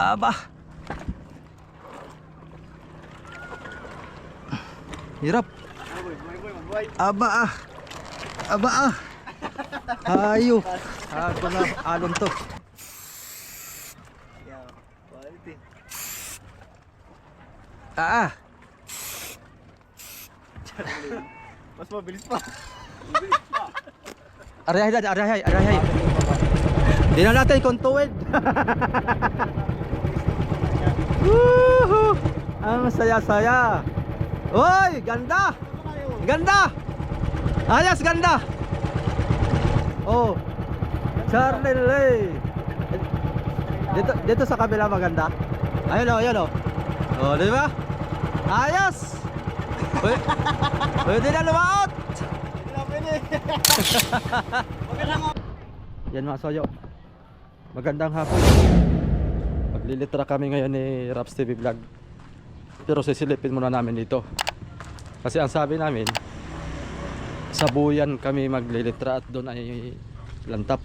Aba. Hirap. Aba ah. Aba ah. Hayo. Ako na alon to. Ah. Mas mabilis pa. Arahay. Di na natin kung tuwid. Woohoo! Ang saya-saya. Oy, ganda! Ganda! Ayos, ganda! Oh, Charlie Lee. Dito sa kabila maganda. Ayun oh. Oh, di ba? Ayos! Pwede na lumaot! Yan mga soyo, magandang hapon. Maglilitra kami ngayon ni Raps TV Vlog. Pero sisilipin muna namin dito kasi ang sabi namin sa buyan kami maglilitra at doon ay lantap.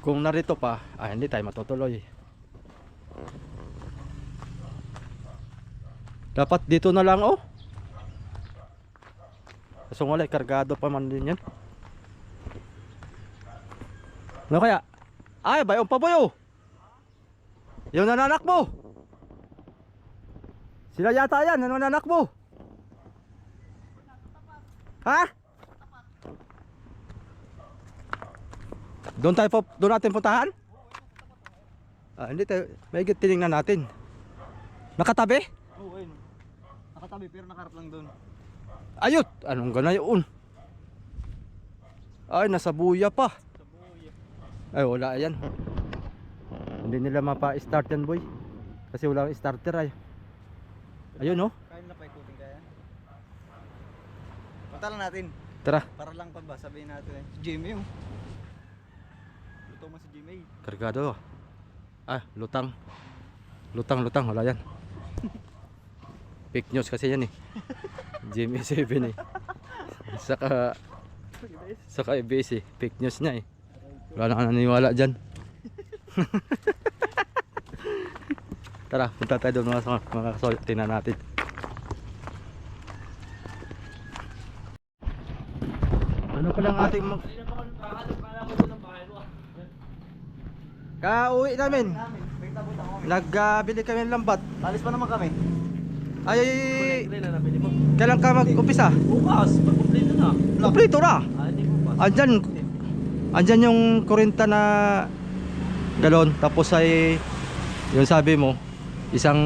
Kung narito pa hindi tayo matutuloy. Dapat dito na lang oh. Kaso wala, kargado pa man din yan. Ano kaya? Ay, bayong pa boy oh. Yung nananak mo. Sila yata yan, ano nananak mo? Ha? Doon natin puntahan? Hindi tayo, may tinignan natin. Nakatabi? Oo, ayun. Nakatabi pero nakarap lang doon. Ayot! Anong ganay yun? Ay, nasa buya pa. Ay, wala yan. Hindi nila mapa-start yan boy. Kasi wala starter ay. Ayun oh. Kaya na pa ikutin kaya. Punta lang natin. Tara. Para lang pa ba sabihin natin si Jimmy oh. Luto mo si Jimmy. Kargado. Lutang. Lutang, wala yan. Fake news kasi yan eh. Jimmy 7 eh. Saka EBS eh. Fake news niya eh. Wala na ka naniniwala dyan. Tara, punta tayo doon mga kasoy. Tingnan natin. Ano pa lang ating Kauwi namin. Nagbili kami ng lambat. Alis pa naman kami. Ay, kailan ka mag-umpisa? Bukas, mag-complete na. Kompleto na. Hindi bukas. Andyan yung 40 na galon. Tapos ay yung sabi mo, isang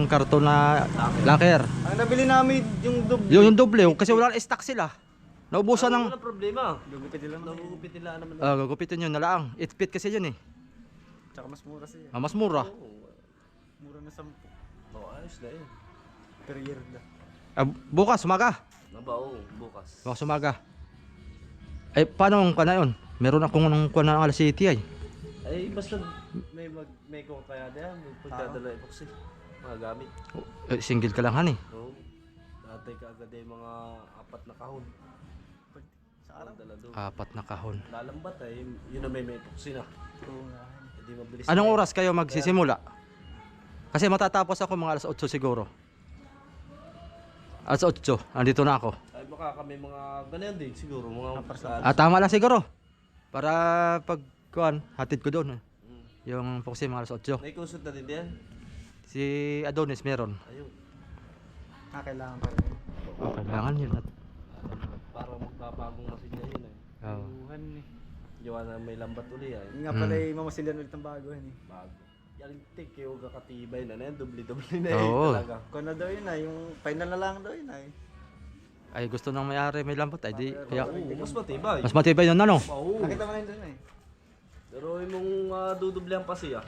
karton na lacquer. Ang nabili namin yung doble. Yung doble, kasi wala na stock sila. Naubusan ng Walang problema. Gugupit nila naman. Nagugupit nila naman. gugupitin yun na lang. 8 feet kasi yun eh. Tsaka mas mura siya. Mas mura. Mura na 10. Ayos na yun. Per year na. Bukas, umaga. Bukas. Bukas, umaga. Ay, paano ang kana yun? Meron akong nung kuha ng alas city ay. Ay, basta may ko kaya diyan. May pagdadala epoxy. Mga gamit. Single ka lang han eh. Oo. Dati ka agad ay mga 4 na kahon. Sa araw. Dala doon. 4 na kahon. Lalambat ay, yun na may epoxy na. Oo nga. Hindi mabilis. Anong oras kayo magsisimula? Kasi matatapos ako mga alas 8 siguro. Alas 8, andito na ako. Ay, baka kami mga ganyan din siguro. Mga Tama lang siguro. Para pag hatid ko doon. Yung epoxy mga alas 8. May kusot na din diyan. Si Adonis meron. Ayun. Kailangan pa rin. Kailangan yun. Para magpapagong masin niya yun eh. Oo. Buhan eh. Gawa na may lambat uli ay. Yung nga pala mamasilan ulit ng bago eh. Bago. Yan tik yung kakatibay na yan. Dubli-dubli na Oo. talaga. Kung na daw yun ay, yung final na lang daw yun ay. Ay gusto nang may-ari may lambat ay di kaya Oo, mas matibay. mas matibay yun ano. Oo. Nakita mo na yun doon eh. Pero yung dudublihan pa siya.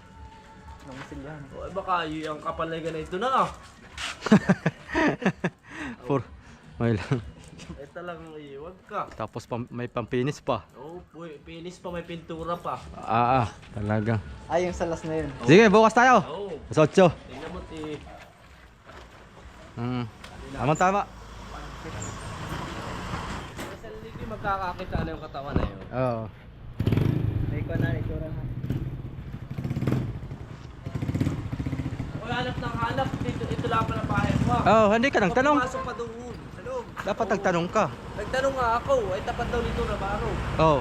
Mamasilan. O eh baka yung kapal na ganito na For may lang. Eh talagang iiwag ka. Tapos may pampinis pa. Oo, pinis pa, may pintura pa. Talaga. Ay, yung salas na yun. Sige, bukas tayo. Oo. Alas 8. Tingnan mo Tama. Sa ligi magkakakita na yung katawan na yun. Oo. May ikaw na, ikaw na. maghanap ng hanap, dito, ito lang pala bahay mo. Oh, hindi ka nagtanong. Pasok pa doon. Sa loob. Dapat nagtanong ka. Nagtanong nga ako, ay tapat daw dito na baro. Oh.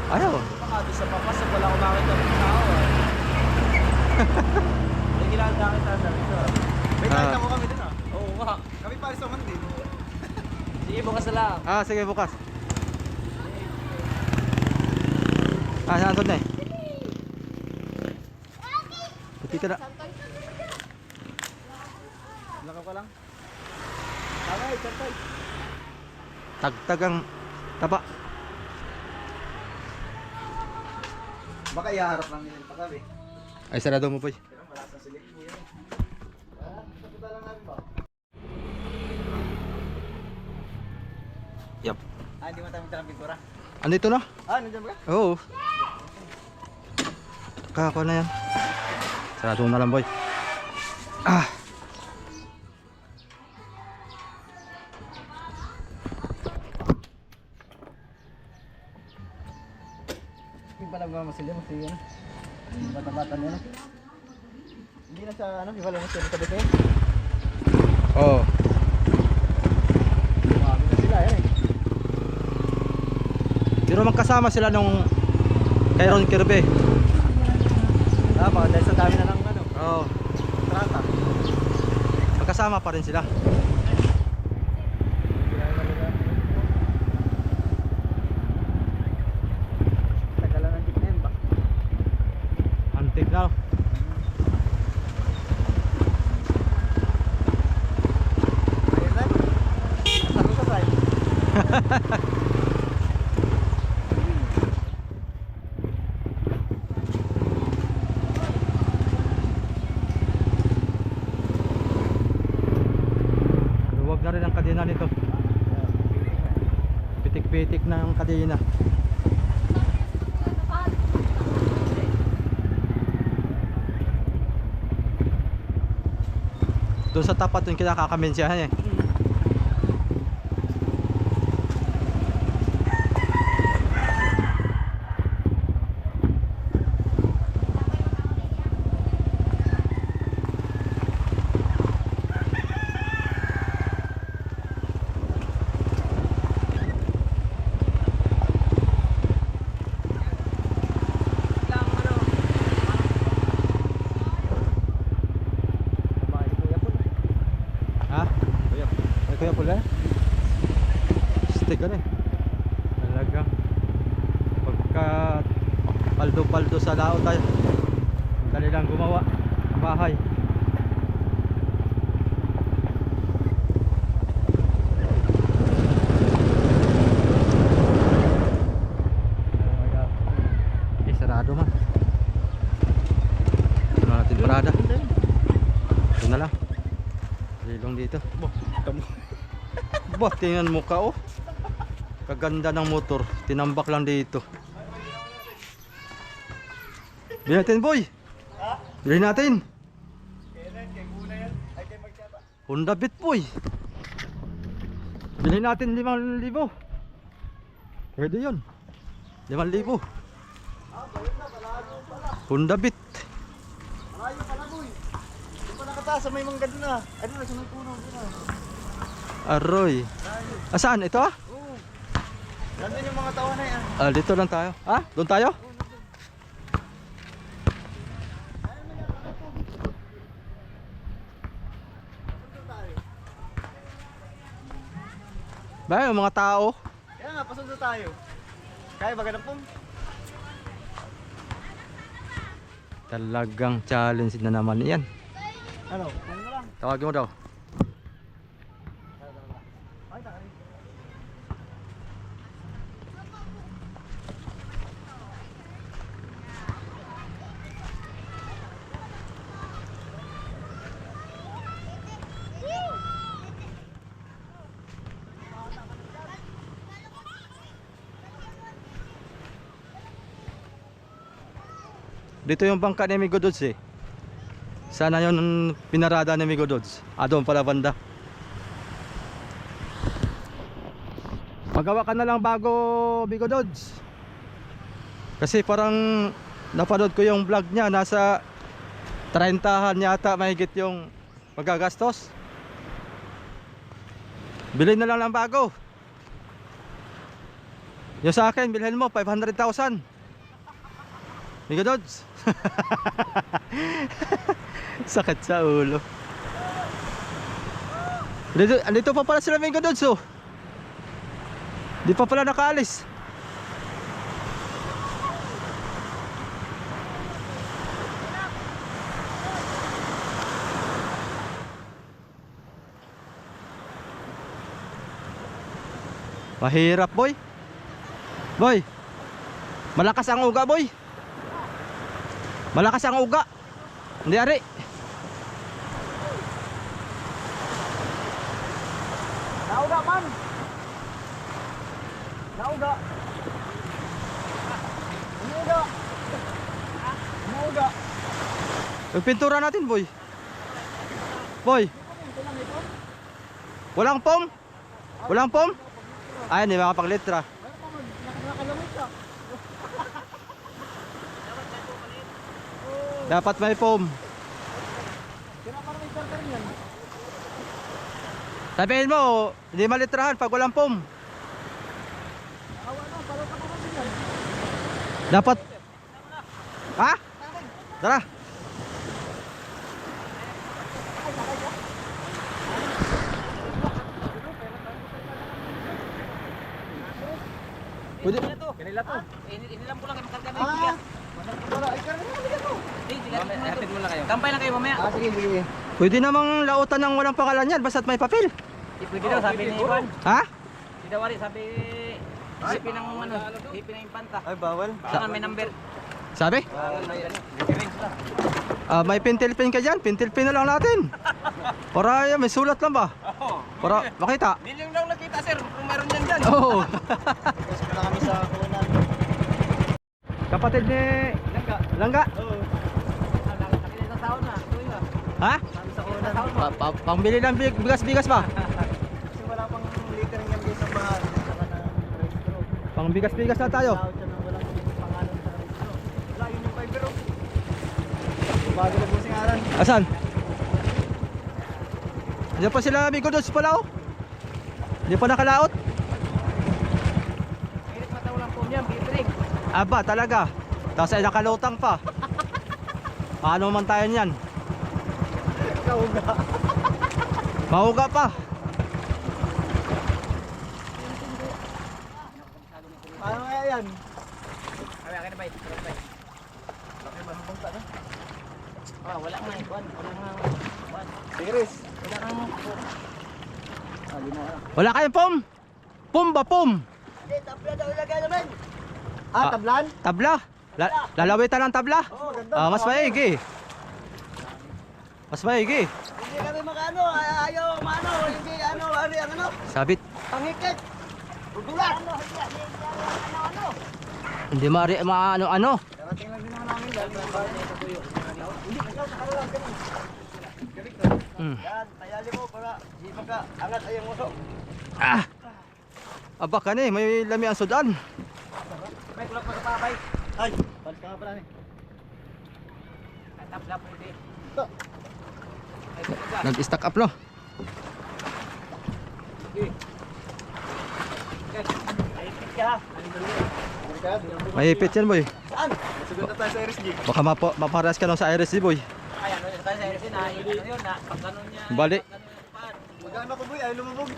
Ayaw. Baka doon sa papasok, wala ko makita ng tao. May ginanda kita sa ito. May nakita mo kami dun ah. Oo nga. Kami pares naman din. Sige, bukas na lang. Ah, sige bukas. Ah, saan na eh? Puti ka na. Lakaw ka lang. Tagay, tagay. Tagtagang taba. Baka iharap lang nila pa kami. Ay, sarado mo boy. Pero wala sa silik mo yan. Sapunta lang namin ba? Yup. Hindi mo tayo magtalang pintura. Andito na? Nandiyan ba ka? Oo. Kako na yan. Sarado na lang boy. Ah. Yung pala mga masilya, masilya na. Yung bata-bata niya na. Hindi na sa ano, iwala na siya sa bete. Oo. Dumami na sila yan eh. Pero magkasama sila nung kay Ron Kirby. Baka dahil sa dami na lang ano, Oo. trata. Magkasama pa rin sila. Tagalan ng jeep na yun ba? Antik na. Ayun na. Nasaan ko sa side? Luwag na rin ang kadena nito. Pitik-pitik na ang kadena. Doon sa tapat yung kinakakamensiyahan eh. Lang ano. Bahay ko yapon. Ha? Ay kuya pula? Stick ka na eh. Talaga. Pagka paldo-paldo sa lao tayo. Dali lang gumawa. Bahay. Eh, sarado man. Ito na natin parada. Ito na lang. Lilong dito. Bah, tingnan mo ka oh. Kaganda ng motor. Tinambak lang dito. Bilhin natin boy. Bilhin natin. Kailan, kay Guna yan. Ay, kay Magkata. Honda Beat boy. Bilhin natin 5,000. Pwede yun. 5,000. Honda Beat. Malayo pala boy. Doon pa nakataas sa may mangga doon ah. Ay doon, sa may puno doon ah. Aroy. Saan? Ito ah? Oo. Nandun yung mga tawa na yan. Dito lang tayo. Ah? Doon tayo? Ba, yung mga tao. Kaya nga, pasundo tayo. Kaya ba ganun pong? Talagang challenge na naman yan. Ano? Ano na lang? Tawagin mo daw. Ay, takari. Dito yung bangka ni Migo Dodds eh. Sana yun pinarada ni Migo Dodds. Doon pala banda. Magawa ka na lang bago Migo Dodds. Kasi parang napanood ko yung vlog niya. Nasa 30 yata mahigit yung magagastos. Bilhin na lang ng bago. Yung sa akin, bilhin mo 500,000. Migo Dods. Sakit sa ulo. Andito pa pala sila, Migo Dods, oh. Di pa pala nakaalis. Mahirap, boy. Boy, malakas ang uga, boy. Malakas ang uga. Hindi, ari. Nauga man. Nauga. Nauga. Nauga. Yung pintura natin, boy. Boy. Walang pom? Walang pom? Ay, hindi makapaglitra. Nakalamit ka. Dapat may pom. Kaya parang may starter yan. Sabihin mo, hindi malitrahan pag walang pom. Awa na, parang kapatid yan. Dapat. Ha? Tara. Pwede. Kanila to. Inilam ko lang kayo magkarga ng Ah, bigas. wala. Ay, karga na dito. Hatid mo lang kayo. Kampay lang kayo mamaya. Ah, sige, sige. Pwede namang lautan ng walang pangalan yan basta't may papel. Pwede daw sabi ni Ivan. Ha? Hindi daw wari sabi hipi ng ano, hipi ng impanta. Ay, bawal. Saka may number. Sabi? May ano, reference lang. May pentel pen ka dyan. Pentel pen na lang natin. Para may sulat lang ba? Para makita. Million lang nakita sir, kung meron yan dyan. Oo. Kasi pala kami sa kunan. Kapatid ni Langga. Oo. Nakita sa sahod na. Tuloy na. Ha? Sabi sa kunan. Sahod mo. Pambili ng bigas-bigas ba? Kasi wala pang liter ng yan sa bahay. Saka na registro. Pang bigas-bigas na tayo. Tawag siya ng walang pangalan sa registro. Wala, yun yung fiber oh. Bago na po singaran. Asan? Diyan pa sila Migo Dods pala, oh. Hindi pa nakalaot. Pilit mata walang po niyan, pipilig. Aba, talaga. Tapos ay nakalutang pa. Paano man tayo niyan? Kauga. Mahuga pa. Paano kaya yan? Kaya akin na ba? Bakit ba nung bangsa na? Wala nga ikuan. Wala nga. Tiris. Wala nga. Di mo alam. Wala kayong pom? Pom ba pom? Hindi, tabla daw ilagay namin. Ah, tablan? Tabla. Lalawitan ng tabla. Oo, ganda. Mas maigi. Mas maigi. Hindi kami makano, ayaw maano, hindi ano, ang ano, Sabit. pangikit. Udulat. Hindi ano. Darating lang din naman namin dahil may bahay na tuyo. Hindi, ikaw sa kalalang ganun. Yan, tayali mo para di maka angat ay ang uso. Ah. Aba ka ni, may lami ang sudan. May kulak magkapabay. Ay, palis ka nga pala ni. At tapla pwede. Ito. Ay, kumbaga. Nag-stack up, no? Okay. Ay, pit ka ha. Mahipit yan, boy. Saan? Sugod na tayo sa RSG. Baka maparas ka no sa RSG, boy. Ay, ano yun tayo sa RC na, ano yun na, pag ganun niya. Bali. Pag ganun yung paan. Magkano ko boy, ay lumubog.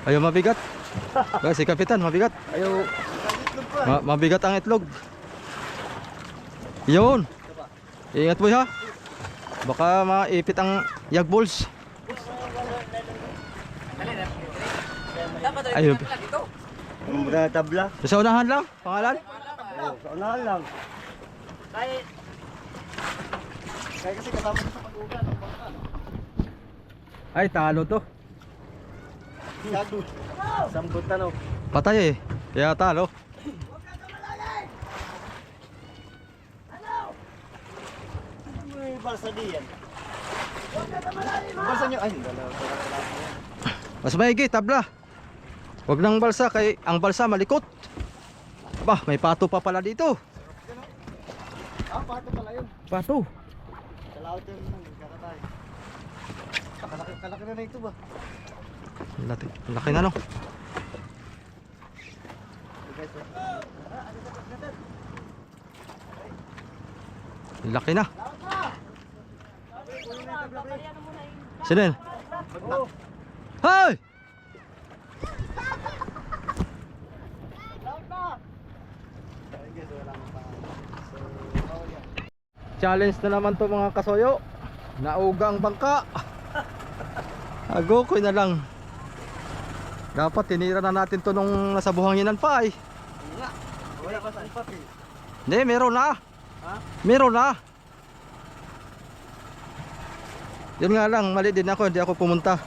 Ayaw mabigat. Si Kapitan, mabigat. Ayaw. Itlog ko. Mabigat ang itlog. Yun. Ingat, boy, ha? Baka maipit ang yag balls. Dapat Ayun. rin dito. Ang mga tabla. Sa unahan lang, pangalan? Sa unahan lang. Kaya, Kaya kasi kasama sa pag-uga ng bangka. Ay, talo to. Gago. Samput tanong. Patay eh. Kaya talo. May balsa diyan. Balsa nyo. Ay, dalawa. Mas maigi, tabla. Huwag nang balsa, kay ang balsa malikot. Bah, may pato pa pala dito. Pato pala yun. Pato. Sa laot yun, kakatay. Kalaki na ito ba? Laki na no. Laki na. Sino yun? Hoy! Challenge na naman to mga kasoyo. Naugang bangka. Agokoy na lang. Dapat tinira na natin to nung nasa buhanginan pa eh. Wala pa sa papel. Hindi, meron na. Ha? Meron na. Yun nga lang, mali din ako, hindi ako pumunta.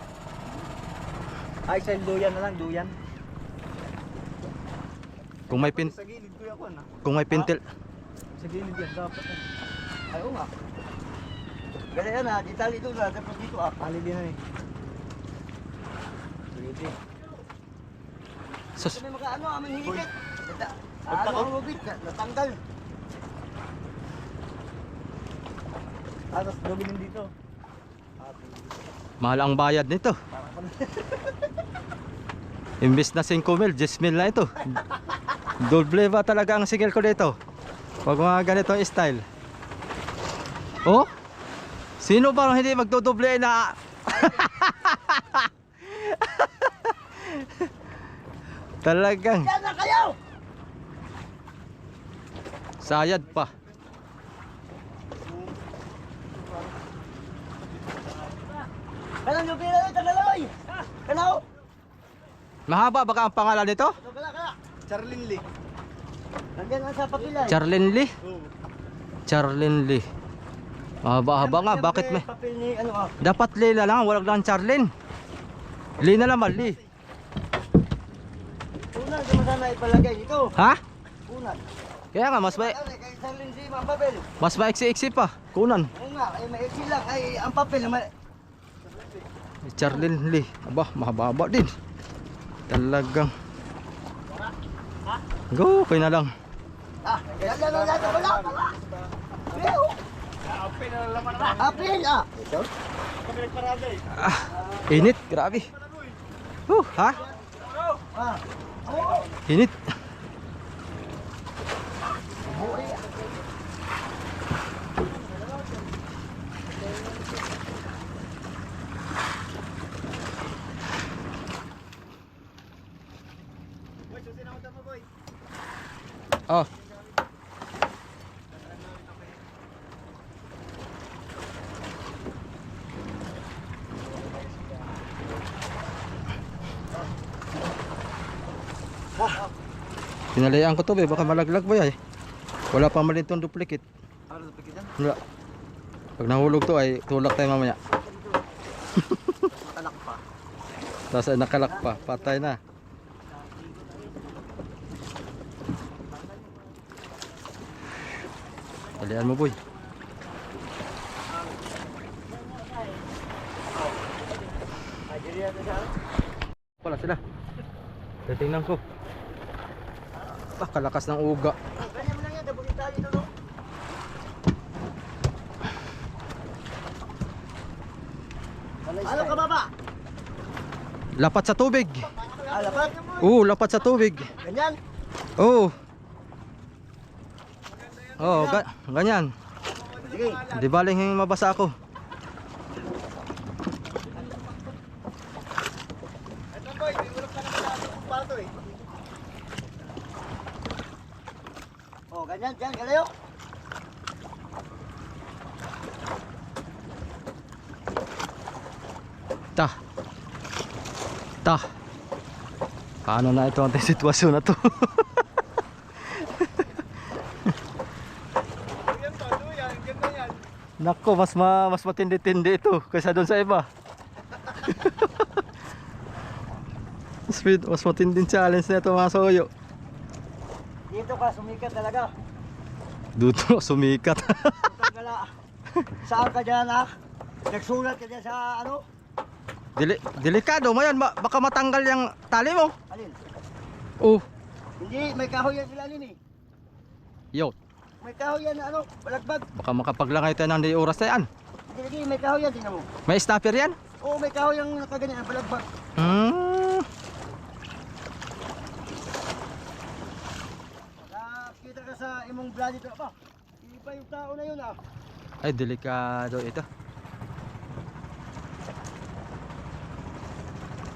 Ay, sa duyan na lang, duyan. Kung may pin Sa gilid ko ako na. kung may pintil. Sa gilid yan, dapat yan. Ay, oo nga. Kaya yan ha, ditali doon na, dapat dito ah. Ali din na eh. Sige. Sus, May mga ano, aming higit. Ano ang lubid, natanggal. Tapos lubinin dito. mahal ang bayad nito. Imbis na 5,000, 10,000 na ito. Doble ba talaga ang sigil ko dito? Pag mga ganitong style. Oh? Sino ba hindi magdodoble na? Talagang Yan na kayo! sayad pa. Kanang lubid na ito, daloy! Kanaw! Mahaba baka ang pangalan nito? Kala. Charlene Lee. Nandiyan lang sa papilay. Charlene Lee? Charlene Lee. Mahaba-haba nga, bakit may? Papel ni ano ah. Dapat Lee na lang, walang lang Charlene. Lee na naman, Lee. Unang naman sana ipalagay ito. Ha? Unang. Kaya nga, Kay Charlene si Ma'am Papel. mas maiksi-iksi pa. Kunan. Oo nga, ay maiksi lang. Ay, ang papel naman. Charlene Lee. Aba, mahaba din. Talagang. Go, okay na lang. Ah, yan na lang natin wala. Pero. Apil na laman na. Apil ah. Ito? Ah, init, grabe. Ha? Ah. Oo. Init. Oh. Pinalayaan ko to, baka malaglag ba yan eh. Wala pa malin itong duplicate. Ano sa pikitan? Wala. Pag nahulog to ay tulak tayo mamaya. Anak pa. Tapos ay nakalak pa, patay na. Talian mo boy. Wala sila. Titingnan ko. Ah, kalakas ng uga. Ganyan mo lang yan, dabugin tayo dito no. Ano ka baba? Lapat sa tubig. Ah, lapat? Oo, lapat sa tubig. Ganyan? Oo. Oo, ganyan. Sige. Di baling mabasa ako. Ito boy, may ulap ka naman natin kung pato eh. Oh, ganyan, dyan, galayo. Ta. Ta. Paano na ito ang sitwasyon na to? Nako, mas matindi-tindi ito kaysa doon sa iba. Mas matinding challenge na ito mga soyo. Dito ka, sumikat talaga. Dito sumikat. Gala. Saan ka dyan ah? Nagsulat ka dyan sa ano? Delikado mo yan, baka matanggal yung tali mo. Alin? Oh, Hindi, may kahoy yan sila alin eh. yo. May kahoy yan na ano, balagbag. Baka makapaglangay tayo ng di oras na yan. Sige, may kahoy yan, tingnan mo. May stopper yan? Oo, may kahoy yung nakaganyan, balagbag. Hmm. Nakita ka sa imong vlog dito, ba? Iba yung tao na yun ah. Ay, delikado ito.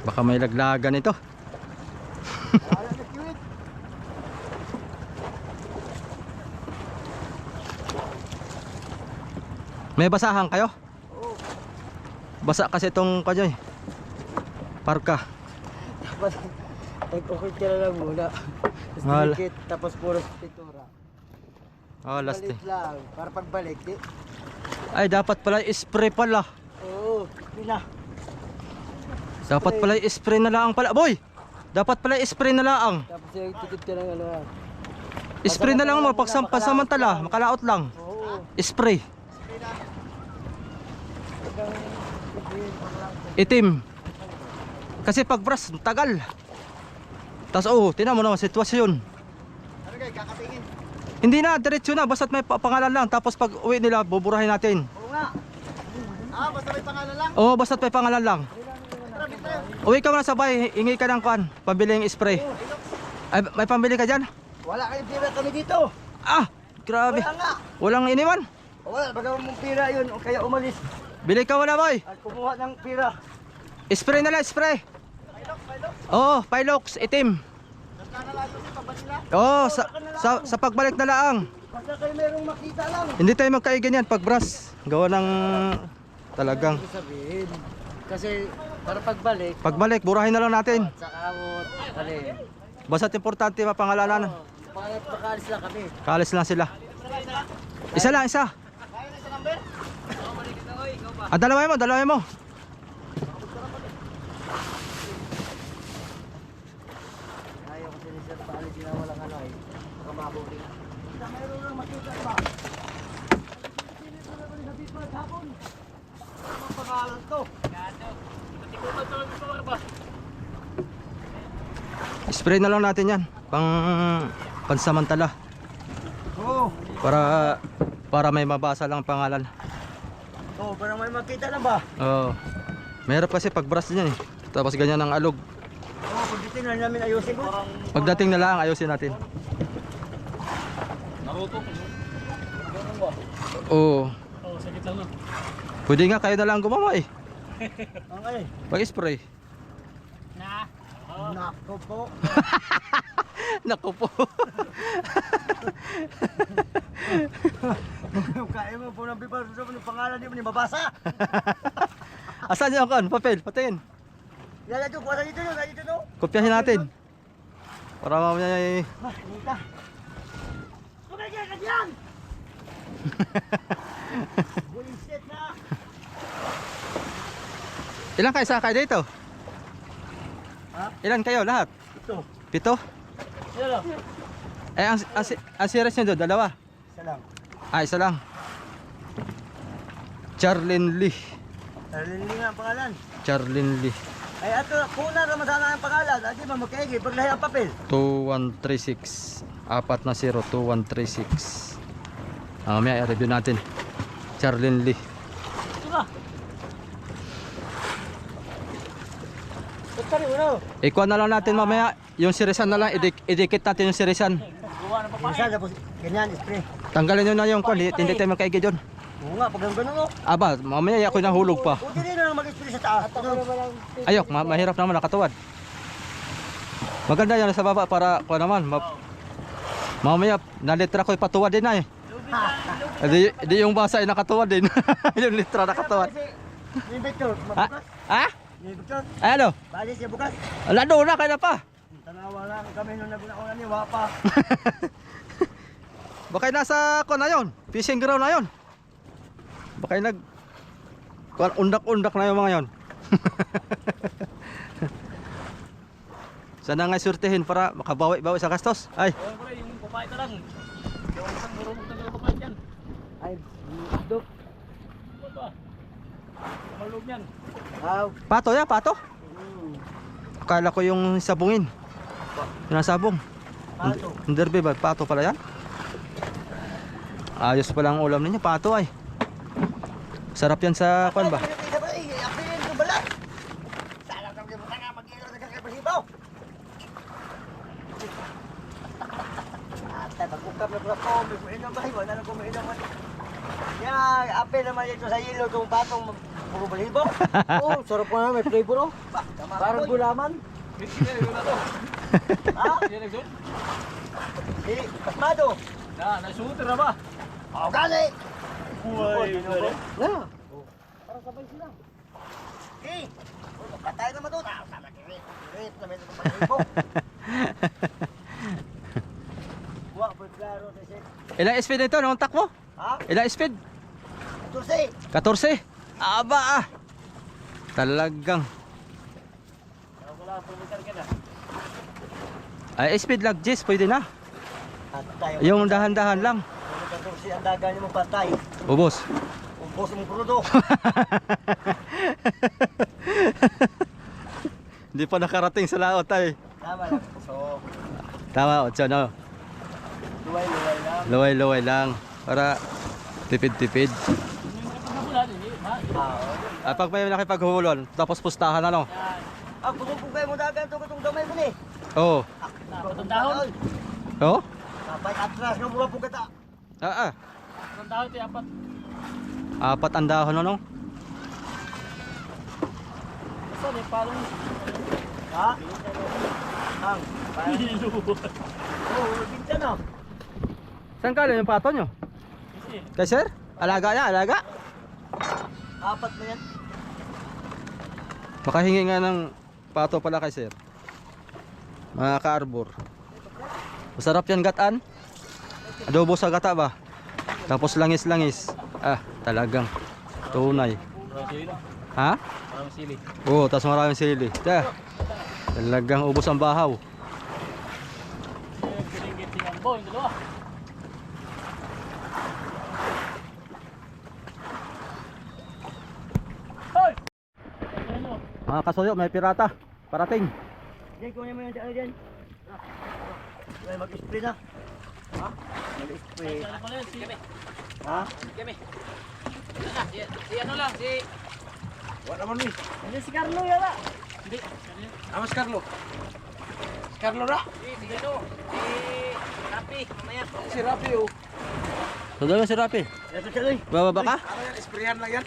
Baka may laglagan ito. Wala na kiwit. May basahan kayo? Oo. Basa kasi itong kanyo eh. Parka. Tapos, nag-ukit ka na lang muna. Tapos Wala. dinikit, tapos puro pintura. Oh, last eh. Balik lang, para pagbalik, di? Ay, dapat pala spray pala. Oo, yun na. Dapat pala spray na lang pala. Boy! Dapat pala spray na lang. Tapos yung tikit ka ng ano. Spray na lang mo pag pasamantala, makalaot lang. Oo. Spray. Hanggang Itim. Kasi pag brush, tagal. Tapos oh, tinan mo naman sitwasyon. ano guys, kakatingin. Hindi na, diretso na, basta't may pangalan lang. Tapos pag uwi nila, buburahin natin. Oo nga. Basta may pangalan lang. Oo, basta't may pangalan lang. Tara, dito tayo. Uwi ka muna sabay, hingi ka ng kwan, pambiling spray. Ay, may pambili ka dyan? Wala kayong pira kami dito. Ah, grabe. Wala nga. Walang iniwan. Wala, baga mong pira yun, o kaya umalis. Bili ka wala, boy. At kumuha ng pira. Spray na lang, spray. Oo, Pilox, itim. Nagkanalayo si pabalila. Oo, sa pagbalik na lang. Basta kayo merong makita lang. Hindi tayo magkaigan yan pag brush. Gawa ng talagang. Ibig sabihin, kasi para pagbalik, Pagbalik, burahin na lang natin. sa kamot, alin. Basta't importante mapangalanan. Pangalat makaalis lang kami. Kalis lang sila. Isa lang, isa. Kaya na sa number? Ah, dalawin mo, dalawin mo. Ayaw kasi ni Sir paalis sila walang ano eh. Baka mahuli. Basta mayroon lang makita ba? Pinito na ba ni David Brad hapon? Ano ang pangalan to? Spray na lang natin yan. Pansamantala. Oo. Para may mabasa lang pangalan. Oo, parang may makita na ba? Oo. Mahirap kasi pag brush niyan eh. Tapos ganyan ang alog. Oo, kung dito na namin ayusin ko. Pagdating na lang, ayusin natin. Oo. Pwede nga kayo na lang gumawa eh. Ang alin? Pag-spray. Nako po. Naku po. Kaya mo po ng bibal sa mga pangalan di mo ni mabasa. Asan yung kan? Papel, patingin. Yan dito, kuha dito no, dito no. Kopyahin natin. Para mamaya eh. Ah, dito. Tumigil ka diyan. Bullshit na. Ilan kayo sakay dito? Ha? Ilan kayo lahat? Ito. 7? Yan lang. Eh, ang series nyo doon, dalawa. Isa lang. Ah, isa lang. Charlene Lee. Nalili nga ang pangalan. Charlene Lee. Ay ato, kuna naman sana ang pangalan. Adi ba magkaigi, paglahi ang papel. 2136. 4 2136. Mamaya i-review natin. Charlene Lee. Ito ba? Ito rin, uno. Ikuha na lang natin mamaya. Yung sirisan na lang, idikit natin yung sirisan. Isa, tapos ganyan, spray. Tanggalin nyo na yung kwan, hindi tayo magkaigi doon. Oo nga, pag ganun mo. Aba, mamaya ako nahulog pa. Huwag din na mag-spray sa taas. Ayok, mahirap naman nakatuwad. Maganda yan sa baba para ko naman. Mamaya, nalitra ko ipatuwad din na eh. Di yung basa ay nakatuwad din. Yung litra nakatuwad. Ni Victor, Ha? mabukas. Ha? Ni Victor, Ay ano? balis niya bukas. Ala doon na, kaya na pa. Tanawa lang kami nung nagunakunan ni Wapa. Baka nasa ko na yon, fishing ground na yon. Baka undak-undak na yung mga yon. Sana nga surtihin para makabawi-bawi sa gastos. Ay, Yung babae na lang. Yung isang marunong na babae dyan. Ay, dok. Malog yan. Aw. pato ya, pato. Akala ko yung sabungin. Yung sabong. Pato. Underbe ba? Pato pala yan? Ayos pa lang ulam ninyo, pato ay. Sarap yan sa kwan ba? Ape naman dito sa ilo itong patong puro balibo. Oh, sarap po na, may flavor oh. Parang gulaman. Ha? Hindi, pasmado. Nasuter na ba? Oh, gali. Buhay na ba? Na. Parang sabay sila. Okay. Patay naman doon. Sama kirit. Kirit naman itong balibo. Wak, pagklaro sa set. Ilang speed nito? Anong takbo? Ha? Ilang speed? Tursi. 14. Aba ah. Talagang. Wala, pumuntar ka na. Ay, speed lag Jess, pwede na. At tayo. Yung dahan-dahan lang. Kung tursi ang daga niyo mong patay. Ubos. Umpos mong prudo. Hindi pa nakarating sa laot ay. Tama lang. So, Tama, 8 no. luway-luway lang. Luway-luway lang. Para tipid-tipid. Ah, Pag may nakipaghulon, tapos pustahan ano? ah, pugong-pugay mo dagan ito katong gamay mo ni. Oo. Katong dahon. Oo? Kapay atras nga mura pugata. Ah, ah. Ang dahon ito, apat. 4 ang dahon ano? Saan eh, parang Ha? Ang. Oh, pinta na. Saan ka yung pato nyo? Kay sir? Alaga yan, alaga? Apat na yan. Baka hingi nga ng pato pala kay sir. Mga ka-arbor. Masarap yan gataan. Adobo sa gata ba? Tapos langis-langis. Ah, talagang tunay. Ha? parang sili. Oo, tapos maraming sili. Talagang ubos ang bahaw. Pinigit si Ambo, yung dalawa. Hoy! Ano? Mga kasuyo, may pirata. Parating. Diyan, kunin mo yung daan dyan. Ay, mag-spray na. Ha? Mag-spray. Ano pala yun? Si Ha? Kemi. Si ano lang, si... Wala naman ni. Ano si Carlo yala? Hindi. Amas Carlo. Carlo ra. Si ano? Si... Rapi, mamaya. Si Rapi oh. Tudalo si Rapi. Ito siya lang. Bababa ka? Ano yan? Sprayan lang yan.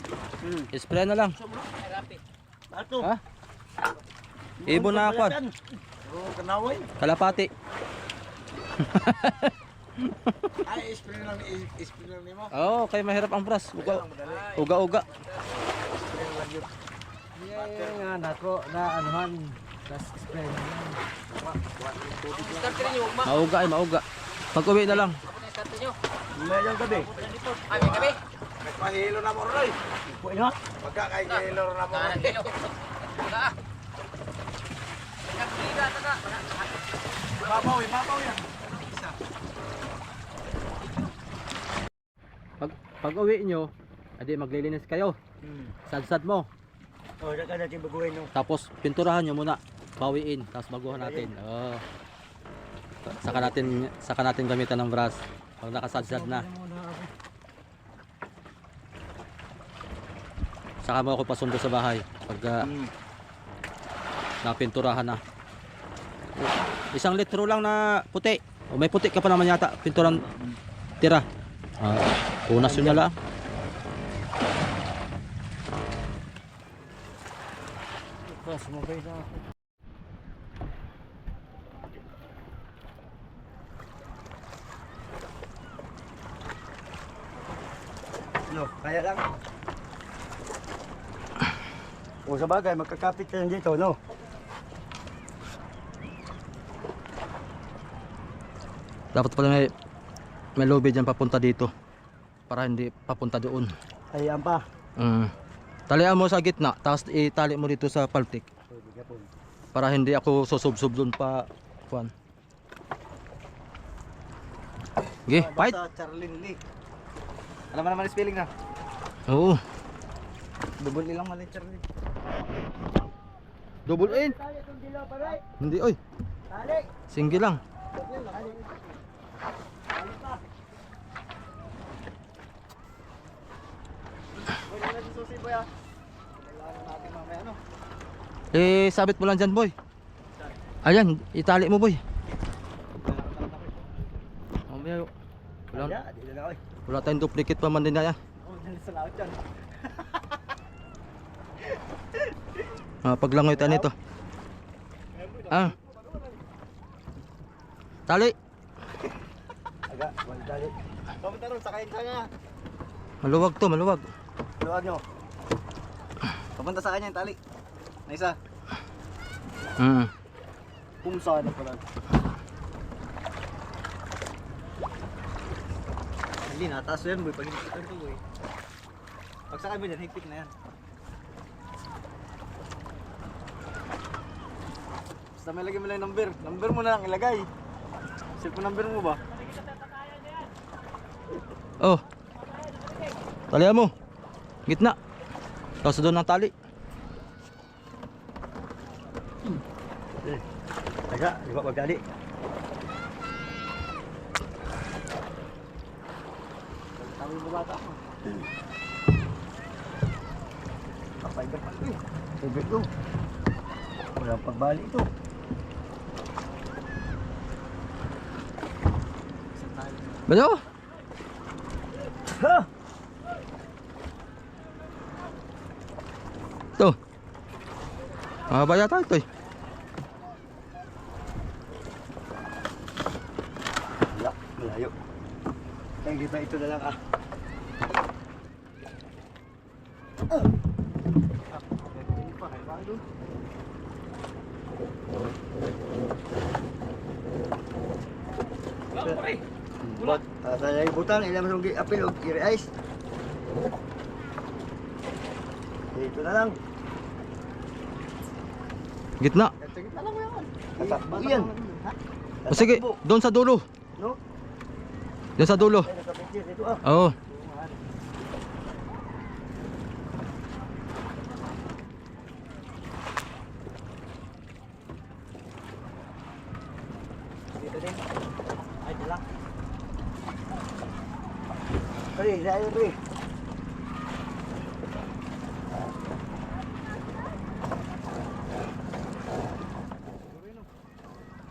Spray na lang. Ay, Rapi. Ato. Ha? Ibon na ako. Oh, kanaway. Kalapati. Ay, spray lang ni mo. Oo, kay mahirap ang bras. Uga-uga. Yan nga, nako, na anuhan. Tapos spray na yan. Start rin yung ugma. Mauga ay mauga. Pag uwi na lang. Start nyo. Mayroong gabi. Ay, may gabi. Nagpahilo na mo rin. Kuya nga. Pagka kay hilo na mo rin. Kilo. Taga. Taga, taga. Babaw yan. Pag uwi nyo, adi maglilinis kayo. Sad-sad mo. O, saka natin baguhin no. Tapos pinturahan nyo muna. Bawiin. Tapos baguhan natin. Oo. Saka natin gamitan ng brush. Pag nakasad-sad na. Saka mo ako pasundo sa bahay. Pag napinturahan na. 1 litro lang na puti. O may puti ka pa naman yata. Pinturan tira. Punas yun na lang. Tapos sumabay na ako. No, kaya lang. O sa bagay, magkakapit ka lang dito, no? Dapat pala may lobby dyan papunta dito. Para hindi papunta doon. Hayaan pa. Talian mo sa gitna. Tapos itali mo dito sa paltik. Para hindi ako susubsob doon pa. Kuan. Okay, fight. Basta Charlene Lee. Alam mo naman spelling na. Oo. Double lang mali Charlie. Double in. Tali itong dilaw, paray. Hindi oy. Tali. Single lang. Tali pa. kuya. Kailangan natin mamaya ano. Eh, sabit mo lang dyan, boy. Ayan, itali mo, boy. Mamaya, wala, Di na ako eh. wala tayong duplicate pa man din na yan. Oh, dali sa laot yan. Paglangoy tayo nito. Tali. Aga, dali. Papunta ron, sakayin ka nga. Maluwag to, maluwag. Luwag nyo. Papunta sa kanya yung tali. Na isa. Kung saan na pala. Hindi, nataas yan boy. Pag higpitan to boy. Pag sakay mo dyan, higpit na yan. Basta may lagay mo lang yung number. Number mo na lang ilagay. Cellphone number mo ba? Oh. Talihan mo. Gitna. Tapos doon ang tali. Taga, di ba magdali? Tawin mo bata mo. Kapaibat pa ito eh. Favorite ko. Walang pagbali ito. Bayo. Ha! Ito. Mahaba yata ito eh. Wala, malayo. Kaya di ba ito na lang ah. Hindi pa, kaya bakit doon? Bulat. Sa butang, ilang masong apil o i-ice. Dito na lang. Gitna. Sige na lang mo yan. Tatakbo yan. O sige, doon sa dulo. No? Doon sa dulo. Ay, nakapicture dito ah. Oo. Dito din. Ay, dala. Pre, sa'yo pre.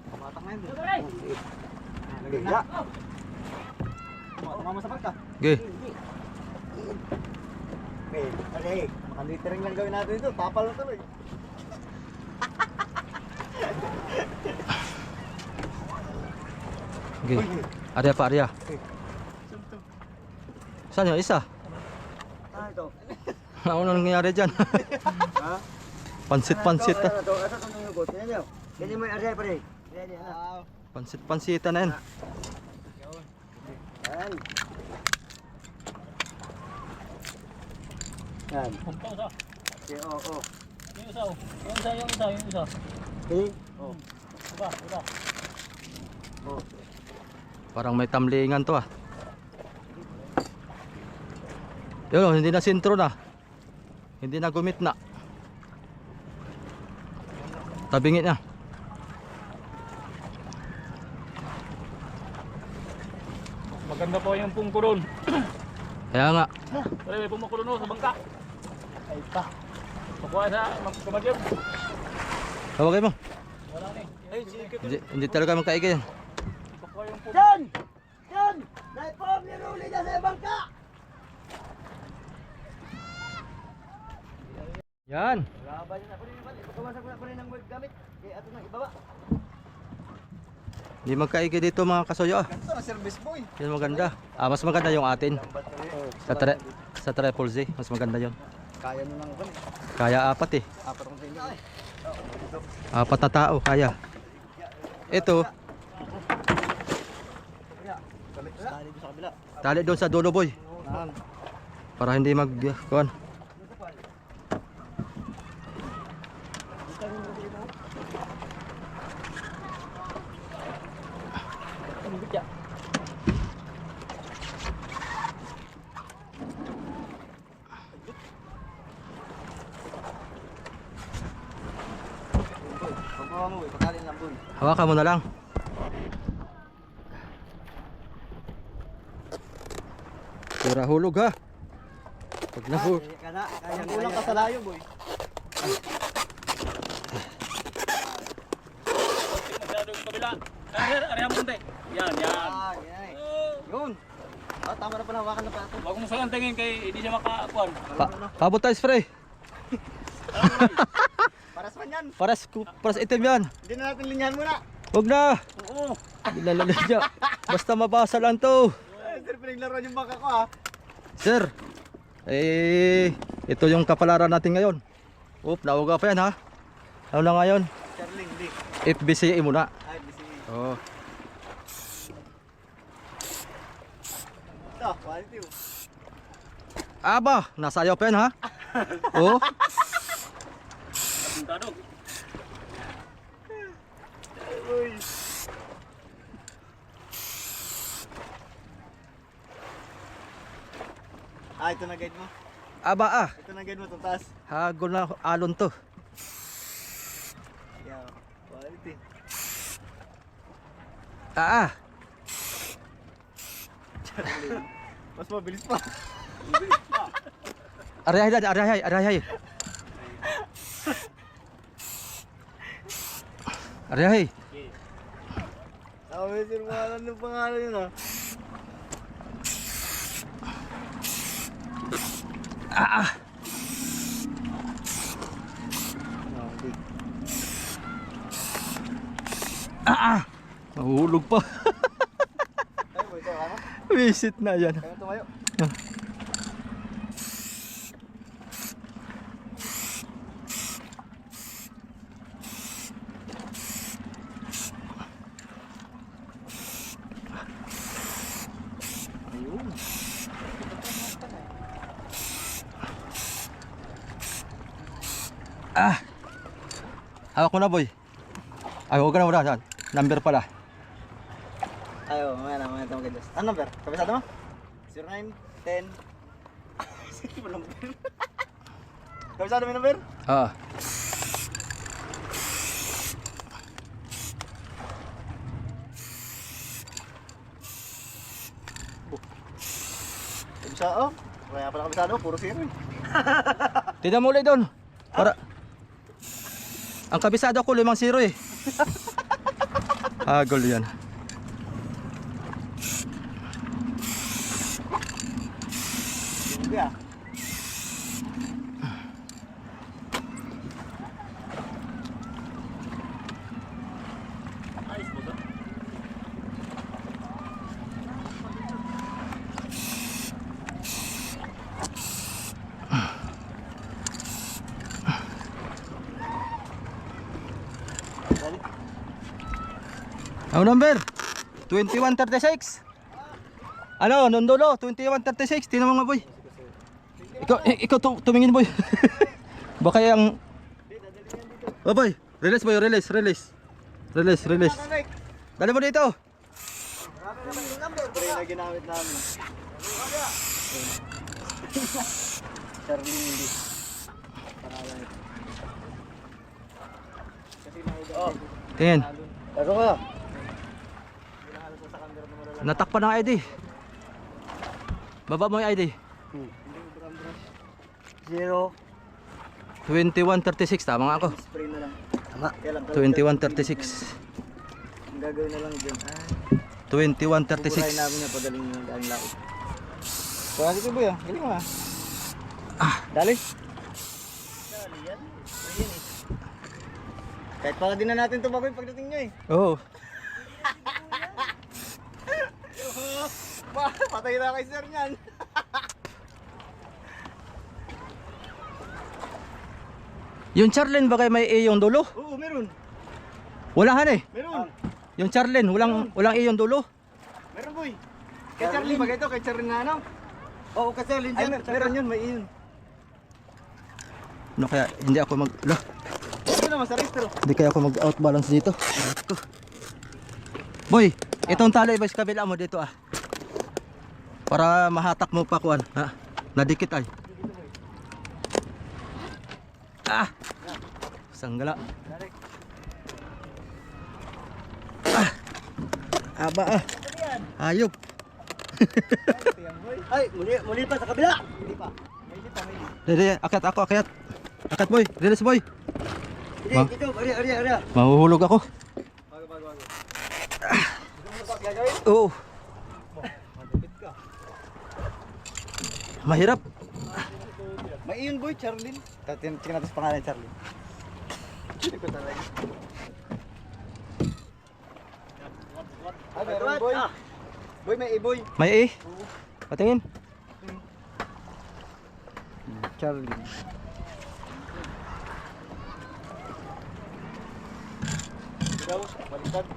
Pamatang na yun. Nagigya. Tumama sa parka. Okay. Eh, ano eh, makalitering lang gawin natin ito. Tapal na tuloy. Okay. Arya pa, Arya. Saan yung isa? Ah, ito. Ano nangyayari dyan? Ha? Pansit-pansit ah. Ito, ito itong nugot. Yan yun. Ganyan mo yung arsaya pa rin. Yan, yan. Pansit-pansita na yan. Yan. Yan. Okay, oo, oo. Yung isa. Okay? Oh. Oo. Parang may tamlingan to ah. Yun oh, hindi na sintro na. Hindi na gumit na. Tabingit na. Maganda po yung pungkuron. Kaya nga. Pero may pumukulo sa bangka. Ay pa. Pakuha sa kamadyog. Tawagay mo. Wala na eh. Ay, sige. Hindi talaga magkaigay yan. Pakuha yung Yan! Yan! Naipom ni Ruli na sa bangka! Yan. Grabe niya na ko rin naman. Pagkawasak ko na ko rin ng word gamit. Kaya ato nang ibaba. Hindi magkaigay dito mga kasoyo ah. Ito na service boy. Yan maganda. Mas maganda yung atin. Sa triple Z. Mas maganda yon. Kaya mo nang ko. Kaya apat eh. Apat kong sa inyo. Apat na tao. Kaya. Ito. Tali ko sa kabila. Tali doon sa dulo boy. Para hindi mag... Kuhan. Pagbawa mo, ipakalin lang boy. Hawakan mo na lang. Pura hulog ha. Pag nahu... Kaya kulang ka sa layo, boy. Masyadong kabila. Area mo konti. Yan, yan. Ah, yan. Yun. Ah, tama na pala, hawakan na pa ito. Huwag mo salang tingin kay hindi siya makakuan. Kabotays pre. Paras man yan. Paras itim yan. Hindi na natin linyahan muna. Huwag na. Oo. Nilalala niya. Basta mabasa lang to. Sir, pinaglaro yung baka ko ha. Sir. Ito yung kapalaran natin ngayon. Nauga pa yan ha. Ano na ngayon? Charling, hindi. FBCE muna. Ay, busy. Oo. Ito, quality oh. Aba, nasayaw pa yan ha. Oo. Puntado. Uy. Ah, ito na guide mo. Aba Ito na guide mo, itong taas. hagol na alon to. Yeah, quality. Charling. Mas mabilis pa. Arayahay dad, arayahay. Arayahay. Sabi, sir, mahalan ng pangalan yun ha. Mahulog pa. Ay, boy, ito, ano? Visit na yan. Kaya tumayo. Ayun. Hawak mo na boy. Ay, huwag ka na muna. Number pala. Ayo, mamaya ito mag-adjust. Ano number? Kabisado mo? 09, 10. Sige mo number. Kabisado mo yung number? Ah. Kabisado? Kaya pala kabisado, puro zero eh. Tignan mo ulit doon. Para... Ang kabisado ko 5-0 eh. Hagol yan. Hindi ah. Ayos mo to. Ang number? 2136. Ano, nondulo, 2136. Tingnan mo nga boy. Ikaw tumingin boy. Baka yung... Oh boy, release boy, release. Dali mo dito. Ito yung ginamit namin. Charlie hindi. Pangalan ito. Kasi nauga. Tingin. Ako ka. Natakpan ng ID. Baba mo yung ID. 0. 2136, tama nga ako. Spray na lang. Tama. 2136. Ang gagawin na lang dyan. 2136. Buburay namin na padaling ng galing laot. Kaya si Boy ah. Galing mo ah. Dali. Dali yan. Ayan eh. Kahit pala din na natin ito bago yung pagdating nyo eh. Oo. Patay na kay sir niyan. Yung Charlene ba kayo may E yung dulo? Oo, meron. Wala han eh. Meron. Yung Charlene, walang E yung dulo. Meron boy. Kay Charlie ba ito? Kay Charlie na ano? Oo, kay Charlie dyan. Meron yun, may yun. Ano kaya, hindi ako Ito naman sa restro. hindi kaya ako mag-outbalance dito. Boy, itong tali ba sa kabila mo dito ah. Para mahatak mo pa kuan, ha? Nadikit ay. Sanggala. Aba ah. Ayop. Ay, muli pa sa kabila. Hindi pa. Dede, akyat ako, akyat. Akyat boy, release boy. Hindi, Ma- dito, area. Mahuhulog ako. Oo. Mahirap. May iyon boy, Charlene. Tingnan natin sa pangalan, Charlene. Hindi ko talaga. Ah, meron boy. Boy, may iboy. May patingin. Charlene. Daw, baliktad.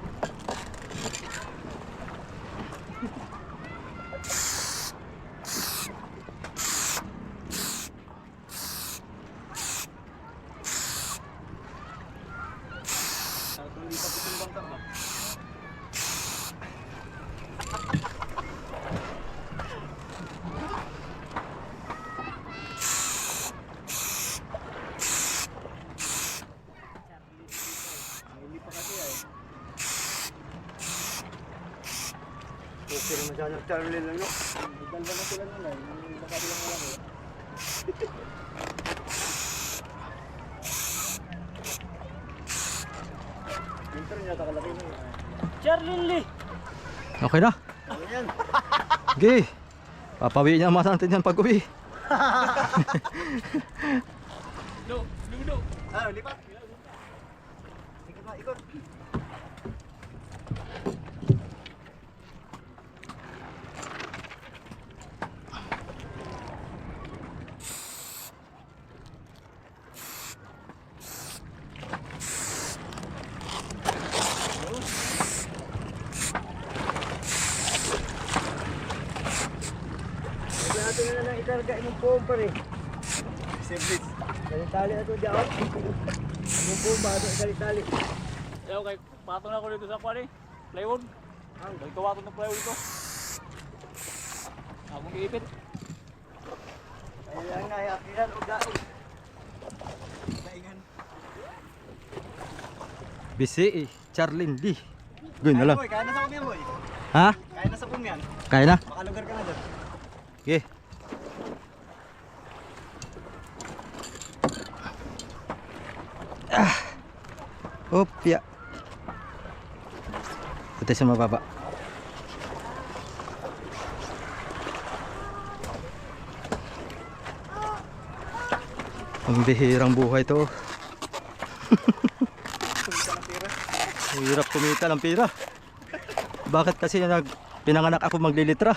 Okay naman sana Charlene lang, no? Dalawa na sila nun, yung baka bilang malaki. Winter niya, takalaki na yun. Charlene Lee. Okay na. Ano yan? Okay. Papawiin niya ang masa natin yan pag uwi. Dudo. Ah, lipat. Ikot na, ikot. Natin na lang ikarga yung foam pa rin. Simple. Tali-tali na ito dyan. Yung foam ba ito, tali-tali. Ayaw kay patong na ako dito sa kwari. Plywood. Dito watong ng plywood ito. Akong iipit. Kaya lang na, akiran o daig. Daigan. Busy Charlene Lee. Gawin na lang. Boy, kaya na sa foam yan, boy. Ha? Kaya na sa foam yan. Kaya na? Makalugar ka na dyan. Okay. Opya. Ito sa mababa. Ang bihirang buhay to. Hirap kumita ng pira. Bakit kasi pinanganak ako maglilitra?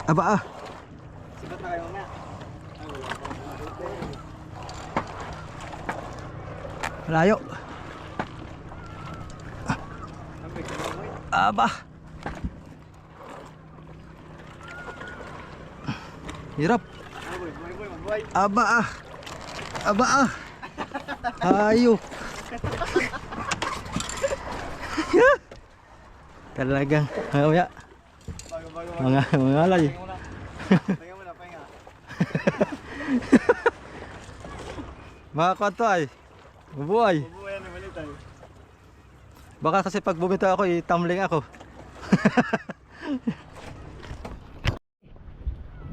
Aba. Sibat na kayo na. Malayo. Aba. Hirap. Boy. Aba. Hayop. Talagang mamaya mga alay. Pahinga muna, pahinga. Mga kwanto ay bubuhay. Bubuhay yan, mali tayo. Baka kasi pag bumito ako tumbling ako.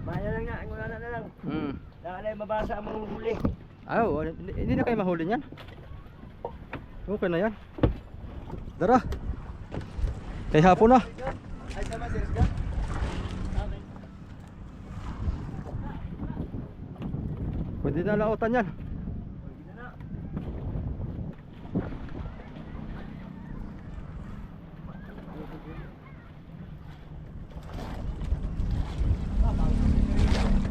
Bahala lang na, wala na lang. Nakalay mabasa ang mga huli. Hindi na kayo mahuli niyan. Okay na yan. Dara. Kay hapon na. Ay, sama, serious ka? Pwede na lautan yan.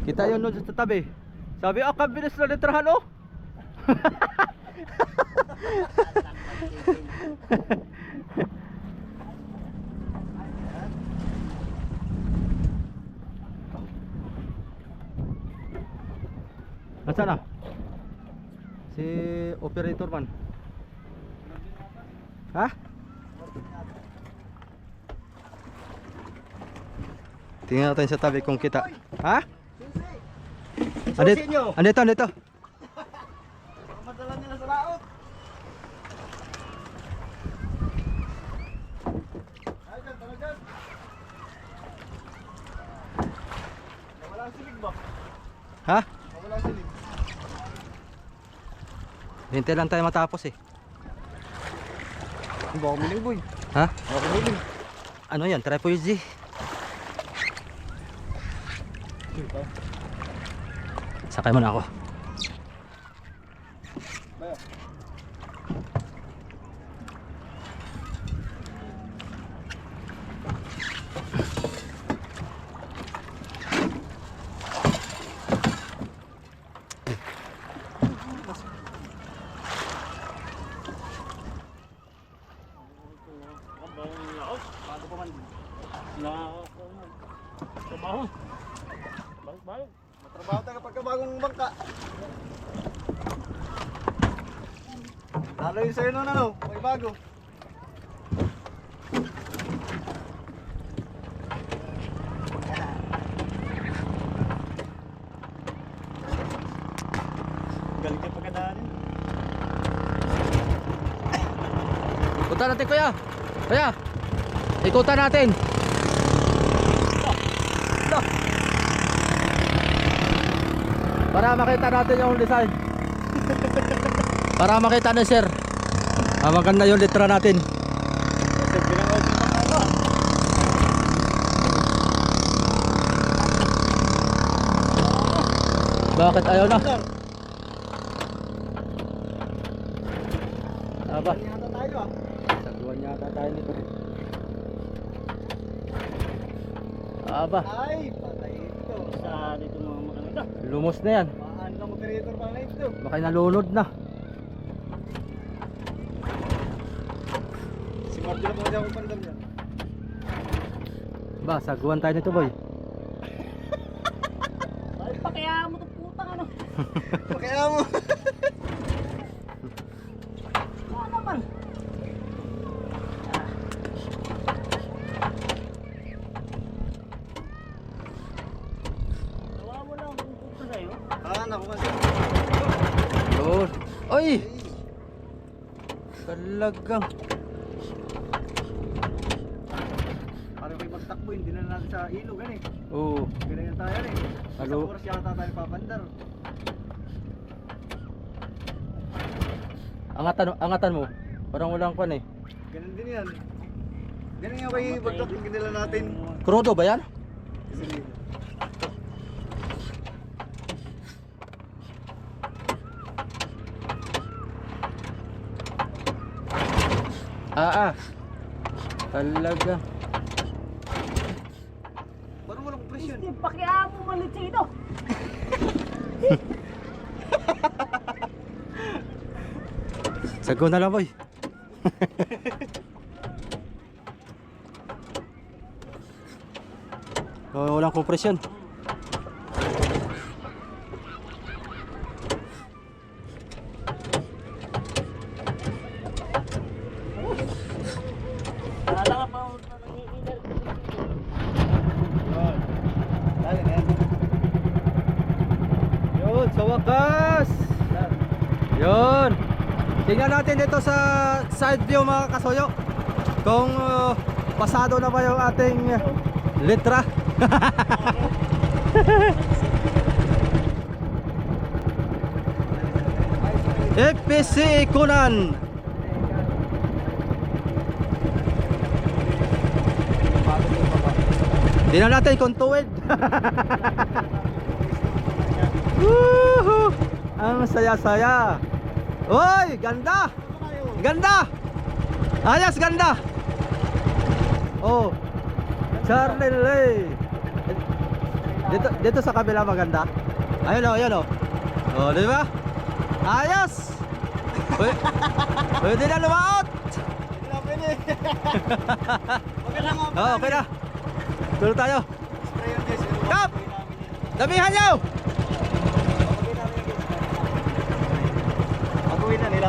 Kita yun nun sa tabi. Sabi, kabilis na litrahan oh. Nasaan na? Si operator man. Ha? Tingnan natin sa tabi kung kita. Ha? Susi nyo! Andito. Madala nila sa lao. Ha? Wala silip. Hintay lang tayo matapos eh. Baka miling boy. Ha? Baka miling. Ano yan? Triple G. Sakay mo na ako. Bago pa man. Trabaho. Balik. Matrabaho tayo kapag bagong bangka. Lalo yung sa'yo nun ano, may bago. Galing ka pagkadaanin. Ikutan natin kuya. Kuya. Ikutan natin. Para makita natin yung design. Para makita na sir. Maganda yung litra natin. Bakit ayaw na? Aba. Yata tayo ah. Saguan yata tayo dito. Aba. Ay, patay ito. Sa dito mga makanita. Lumos na yan. Maan lang operator pa na ito. Baka nalunod na. Si Marjo na po niya akong pandam yan. Ba, saguan tayo nito boy. Ay, pakaya mo itong putang ano. Kaya mo. Ano naman? Gawa mo lang kung puto sa'yo. Ah, naku kasi. Yun. Oy! Talagang. Parang may magtakbo, hindi na natin sa ilog gan eh. Oo. Ganyan tayo eh. Halo. Sa oras yata tayo papandar. Angatan mo. Parang walang kwan eh. Ganun din yan. Ganun nga kayo pagdating nila natin. Krudo ba yan? Talaga. Parang walang presyon. Hindi, pakaya mo malit dito. Saguan na lang boy. Oh, walang kompresyon. Wala ka pa nangihinal. Dali na yan. Yun, sa wakas. Yun. Tingnan natin dito sa side view mga kasuyo. Kung pasado na ba yung ating litra. FPC Kunan. Tingnan natin kung tuwid. Woohoo! Ang saya-saya. Oy, ganda! Ganda! Ayos, ganda! Oh, Charlie Ray. Dito sa kabila maganda. Ayun oh, ayun oh. Oh, di ba? Ayos! Pwede na lumaot! Hindi na pwede. Okay lang mga Oh, okay na. Tuloy tayo. Spray yan guys. Kap! Damihan nyo! Pag-uwi na nila.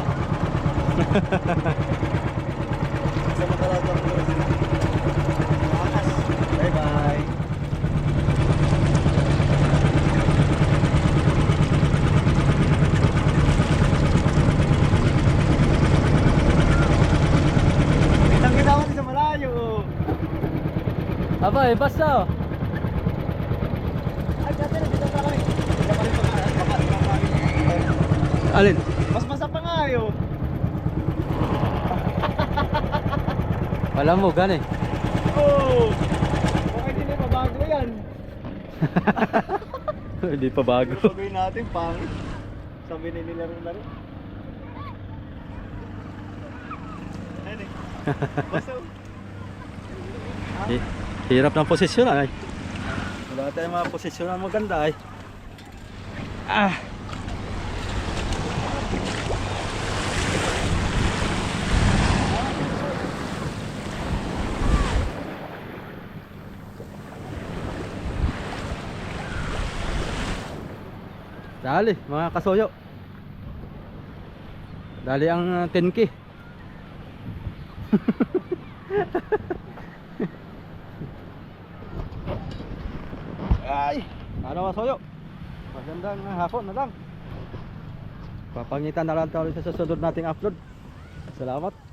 Sa makalatang ko sila. Bye bye. Kitang-kita ko sa malayo. Aba, basta. Ay, dati na dito pa kami. Dito pa rin Alin? Mas masa pa nga yun. Alam mo, gani. Oh! Bakit hindi pa bago yan? Hindi pa bago. Sabihin natin, pangit. Sabihin nila rin na rin. Ayun eh. Basta. Hirap ng posisyon ay. Wala tayong mga posisyon na maganda ay. Ah! Dali, mga kasoyo. Dali ang 10K. Ay, ano kasoyo? Magandang hapon na lang. Papangitan na lang tayo sa susunod nating upload. Salamat.